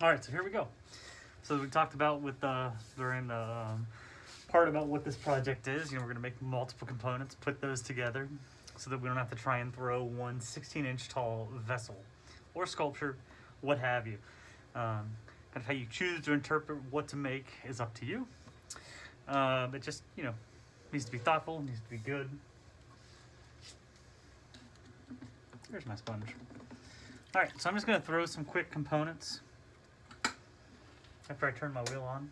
All right, so here we go. So we talked about with during the part about what this project is. You know, we're going to make multiple components, put those together, so that we don't have to try and throw one 16-inch tall vessel or sculpture, what have you. Kind of how you choose to interpret what to make is up to you. It just, you know, needs to be thoughtful, needs to be good. Here's my sponge. All right, so I'm just going to throw some quick components after I turn my wheel on.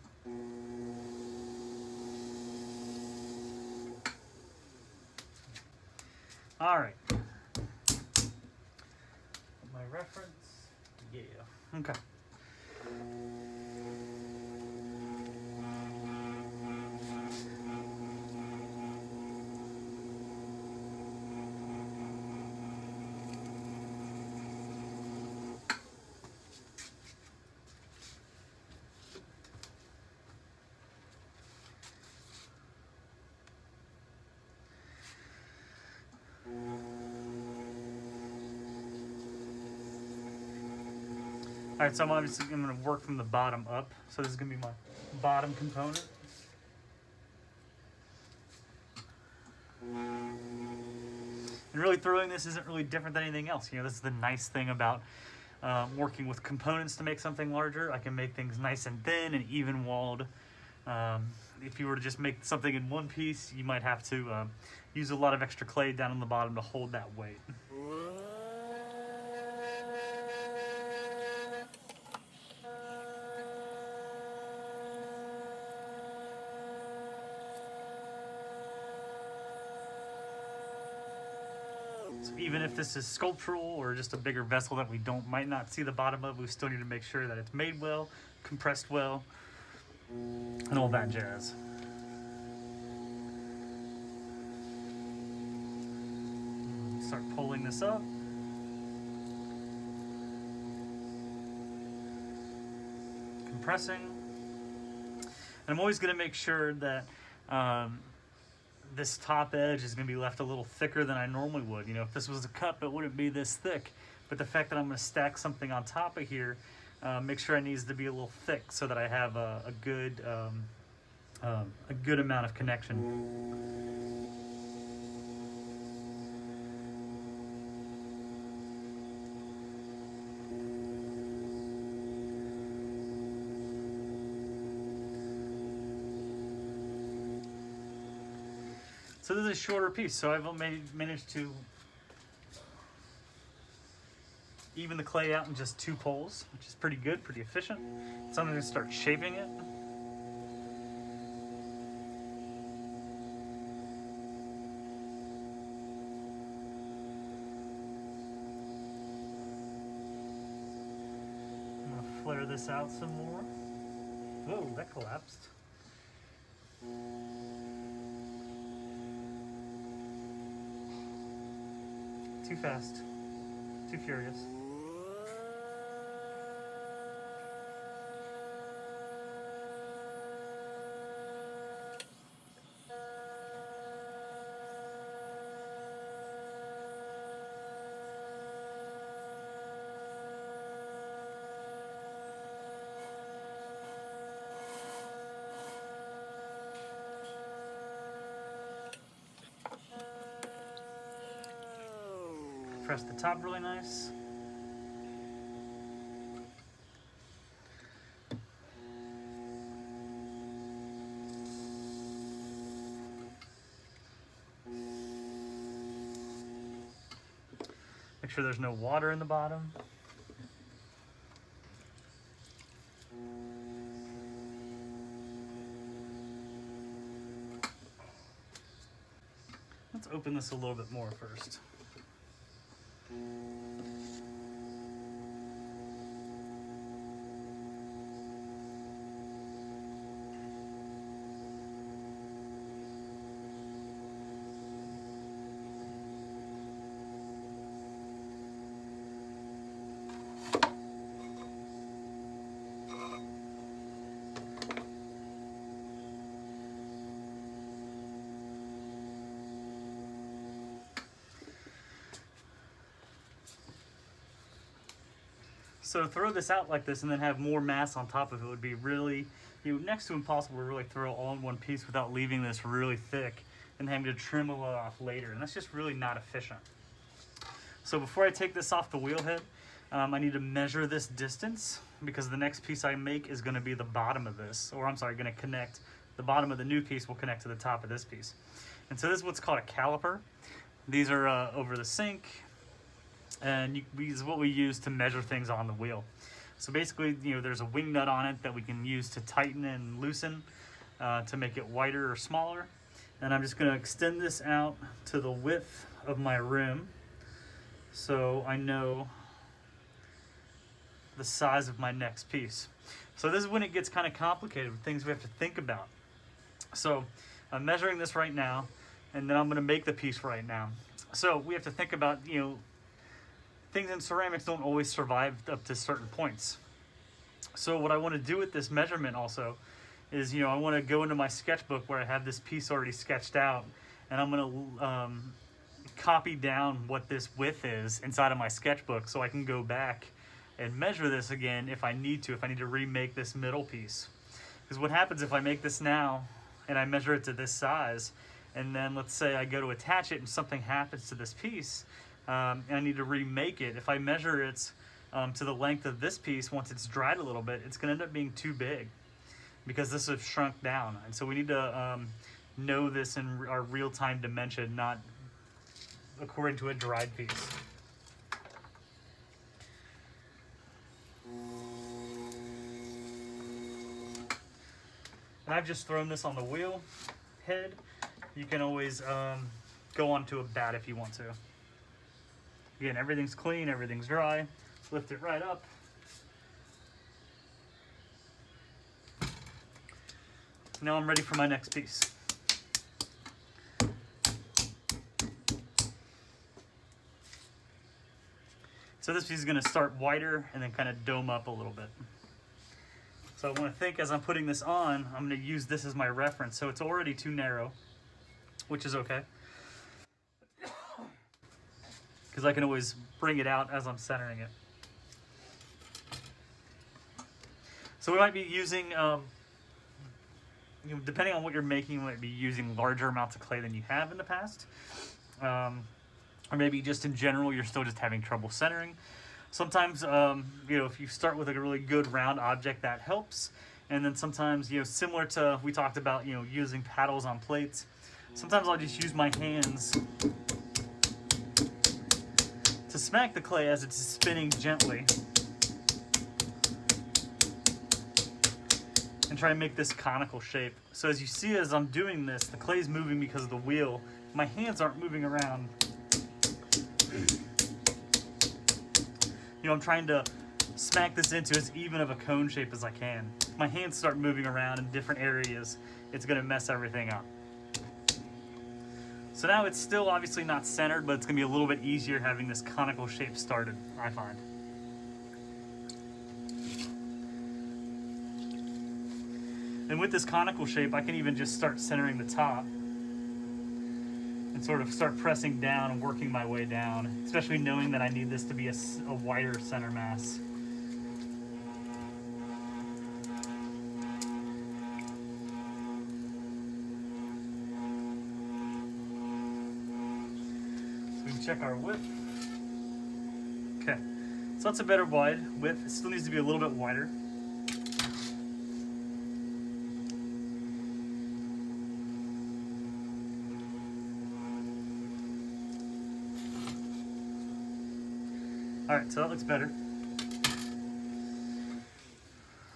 All right. My reference, yeah, okay. All right, so I'm obviously going to work from the bottom up. So this is going to be my bottom component. And really throwing this isn't really different than anything else. You know, this is the nice thing about working with components to make something larger. I can make things nice and thin and even walled. If you were to just make something in one piece, you might have to use a lot of extra clay down on the bottom to hold that weight. So even if this is sculptural or just a bigger vessel that we might not see the bottom of, we still need to make sure that it's made well, compressed well, and all that jazz. Start pulling this up. Compressing. And I'm always going to make sure that this top edge is going to be left a little thicker than I normally would. You know, if this was a cup, it wouldn't be this thick. But the fact that I'm going to stack something on top of here, make sure it needs to be a little thick so that I have a good amount of connection. So this is a shorter piece, so I've managed to even the clay out in just 2 pulls, which is pretty good, pretty efficient. So I'm going to start shaping it. I'm going to flare this out some more. Whoa, that collapsed. Too fast, too furious. Press the top really nice. Make sure there's no water in the bottom. Let's open this a little bit more first. So to throw this out like this and then have more mass on top of it would be really, next to impossible to really throw all in one piece without leaving this really thick and having to trim a lot off later. And that's just really not efficient. So before I take this off the wheel head, I need to measure this distance because the next piece I make is going to be the bottom of this, or I'm sorry, going to connect, the bottom of the new piece will connect to the top of this piece. And so this is what's called a caliper. These are over the sink, and these is what we use to measure things on the wheel. So basically, there's a wing nut on it that we can use to tighten and loosen to make it wider or smaller. And I'm just going to extend this out to the width of my rim so I know the size of my next piece. So this is when it gets kind of complicated with things we have to think about. So I'm measuring this right now, and then I'm going to make the piece right now. So we have to think about, things in ceramics don't always survive up to certain points. So what I want to do with this measurement also is, I want to go into my sketchbook where I have this piece already sketched out, and I'm going to copy down what this width is inside of my sketchbook so I can go back and measure this again if I need to remake this middle piece. Because what happens if I make this now and I measure it to this size, and then let's say I go to attach it and something happens to this piece, and I need to remake it. If I measure it to the length of this piece, once it's dried a little bit, it's going to end up being too big because this has shrunk down. And so we need to know this in our real-time dimension, not according to a dried piece. And I've just thrown this on the wheel head. You can always go onto a bat if you want to. Again, everything's clean, everything's dry. Lift it right up. Now I'm ready for my next piece. So this piece is going to start wider and then kind of dome up a little bit. So I want to think as I'm putting this on, I'm going to use this as my reference. So it's already too narrow, which is okay, because I can always bring it out as I'm centering it. So we might be using, depending on what you're making, you might be using larger amounts of clay than you have in the past. Or maybe just in general, you're still just having trouble centering. Sometimes, if you start with a really good round object, that helps. And then sometimes, similar to, we talked about, using paddles on plates. Sometimes I'll just use my hands to smack the clay as it's spinning gently. And try and make this conical shape. So as you see, as I'm doing this, the clay is moving because of the wheel. My hands aren't moving around. I'm trying to smack this into as even of a cone shape as I can. If my hands start moving around in different areas, it's going to mess everything up. So now it's still obviously not centered, but it's going to be a little bit easier having this conical shape started, I find. And with this conical shape, I can even just start centering the top and sort of start pressing down and working my way down, especially knowing that I need this to be a wider center mass. So we can check our width. Okay, so that's a better wide width. It still needs to be a little bit wider. All right, so that looks better.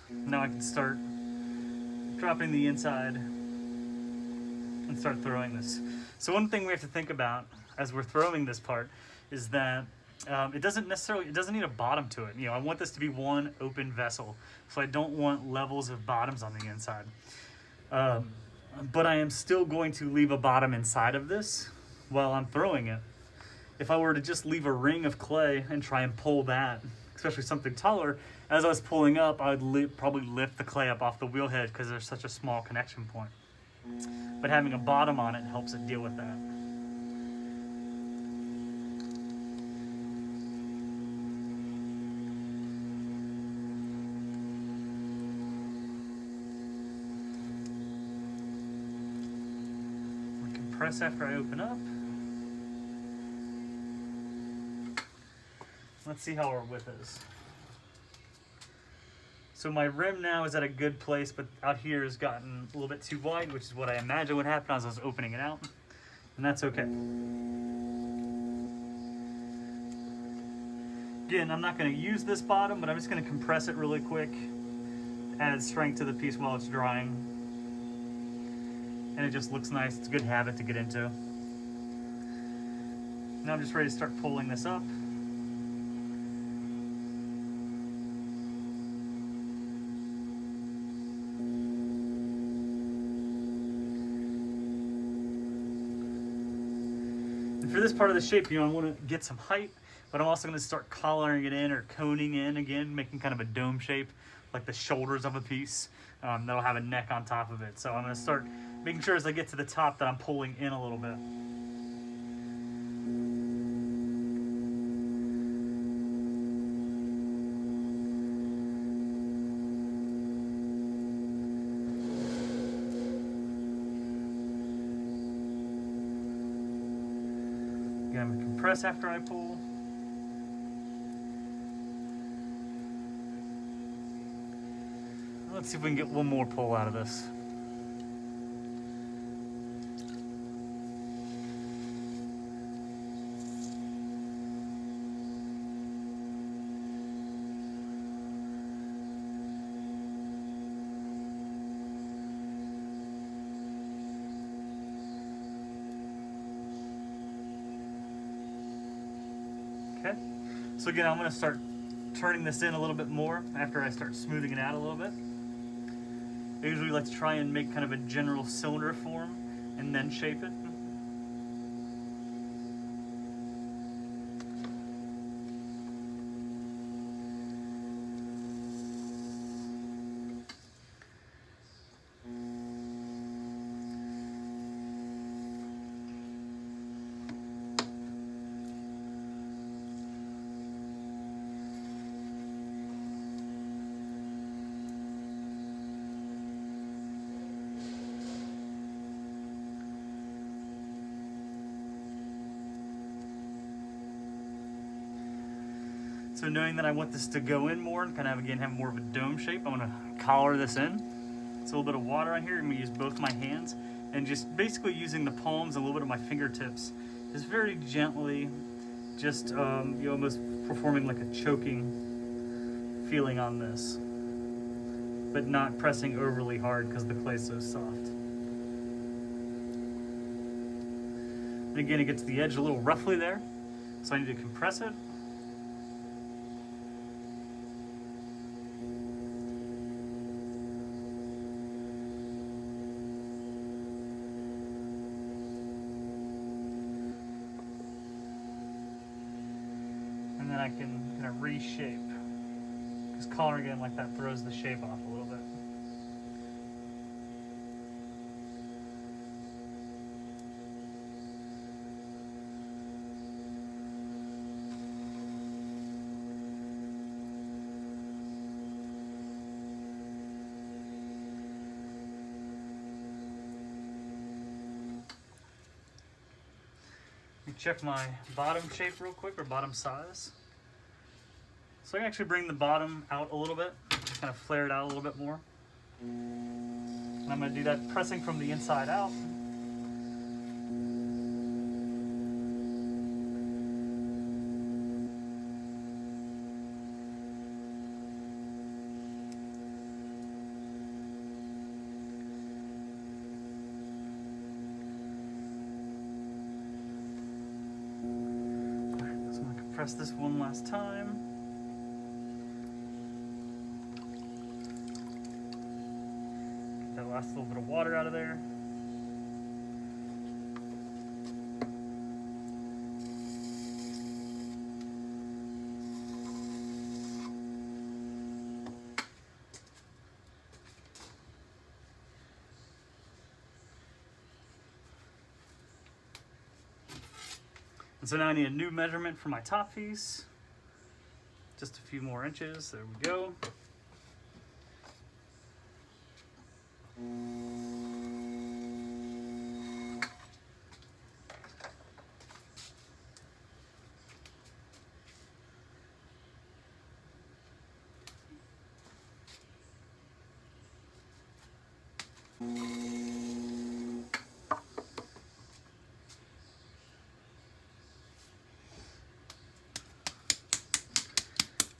Now I can start dropping the inside and start throwing this. So one thing we have to think about as we're throwing this part is that it doesn't need a bottom to it. I want this to be one open vessel, so I don't want levels of bottoms on the inside. But I am still going to leave a bottom inside of this while I'm throwing it. If I were to just leave a ring of clay and try and pull that, especially something taller, as I was pulling up, I would probably lift the clay up off the wheel head because there's such a small connection point. But having a bottom on it helps it deal with that. compress after I open up. Let's see how our width is. So my rim now is at a good place, but out here has gotten a little bit too wide, which is what I imagined would happen as I was opening it out. And that's okay. Again, I'm not going to use this bottom, but I'm just going to compress it really quick, add strength to the piece while it's drying. And it just looks nice. It's a good habit to get into. Now I'm just ready to start pulling this up. And for this part of the shape, I want to get some height, but I'm also going to start collaring it in or coning in again, making kind of a dome shape, like the shoulders of a piece that'll have a neck on top of it. So I'm going to start making sure as I get to the top that I'm pulling in a little bit. Again, I'm going to compress after I pull. Let's see if we can get one more pull out of this. Okay, so again, I'm going to start turning this in a little bit more after I start smoothing it out a little bit. I usually like to try and make kind of a general cylinder form and then shape it. So knowing that I want this to go in more and kind of again have more of a dome shape, I'm gonna collar this in. It's a little bit of water on here. I'm gonna use both my hands and just basically using the palms and a little bit of my fingertips, just very gently, just almost performing like a choking feeling on this, but not pressing overly hard because the clay is so soft. And again, it gets the edge a little roughly there, so I need to compress it. And then I can kind of reshape, because collaring it in like that throws the shape off a little bit. Check my bottom shape real quick, or bottom size. So I can actually bring the bottom out a little bit, kind of flare it out a little bit more. And I'm going to do that pressing from the inside out. Press this one last time. Get that last little bit of water out of there. And so now I need a new measurement for my top piece. Just a few more inches, there we go.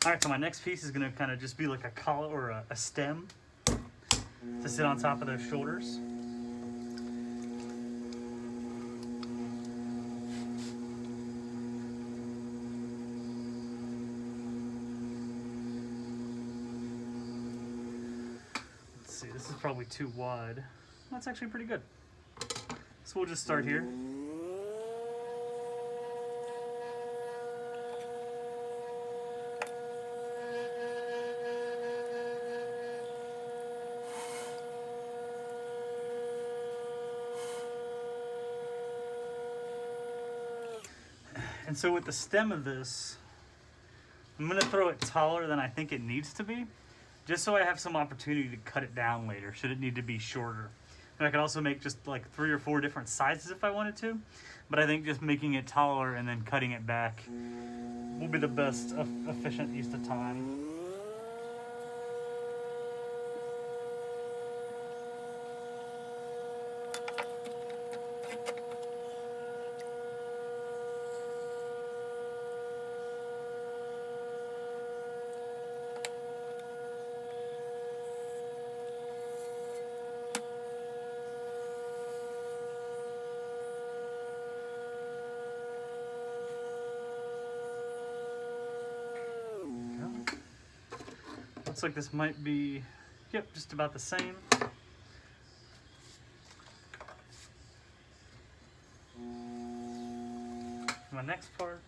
All right, so my next piece is gonna kind of just be like a collar or a stem to sit on top of those shoulders. Let's see, this is probably too wide. That's actually pretty good. So we'll just start here. And so with the stem of this, I'm gonna throw it taller than I think it needs to be, just so I have some opportunity to cut it down later, should it need to be shorter. And I could also make just like 3 or 4 different sizes if I wanted to, but I think just making it taller and then cutting it back will be the best efficient use of time. Looks like this might be, yep, just about the same. My next part.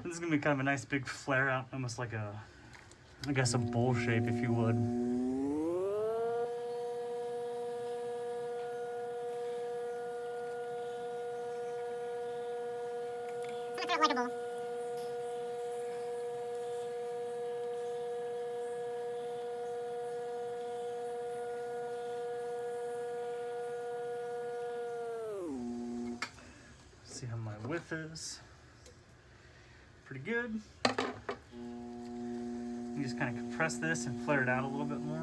This is gonna be kind of a nice big flare out, almost like a, I guess a bowl shape if you would. Like a bowl. See how my width is. Pretty good. You just kind of compress this and flare it out a little bit more.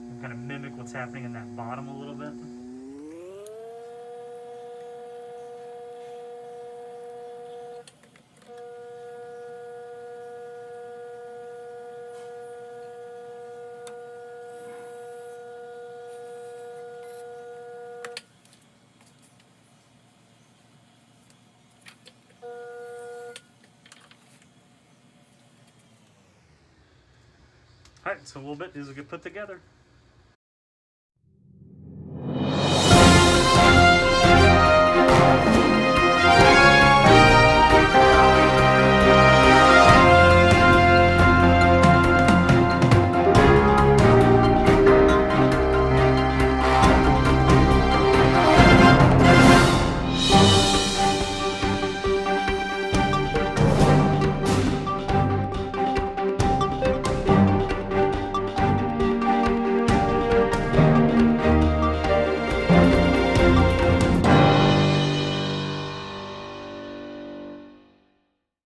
And kind of mimic what's happening in that bottom a little bit. All right, so a little bit, these will get put together.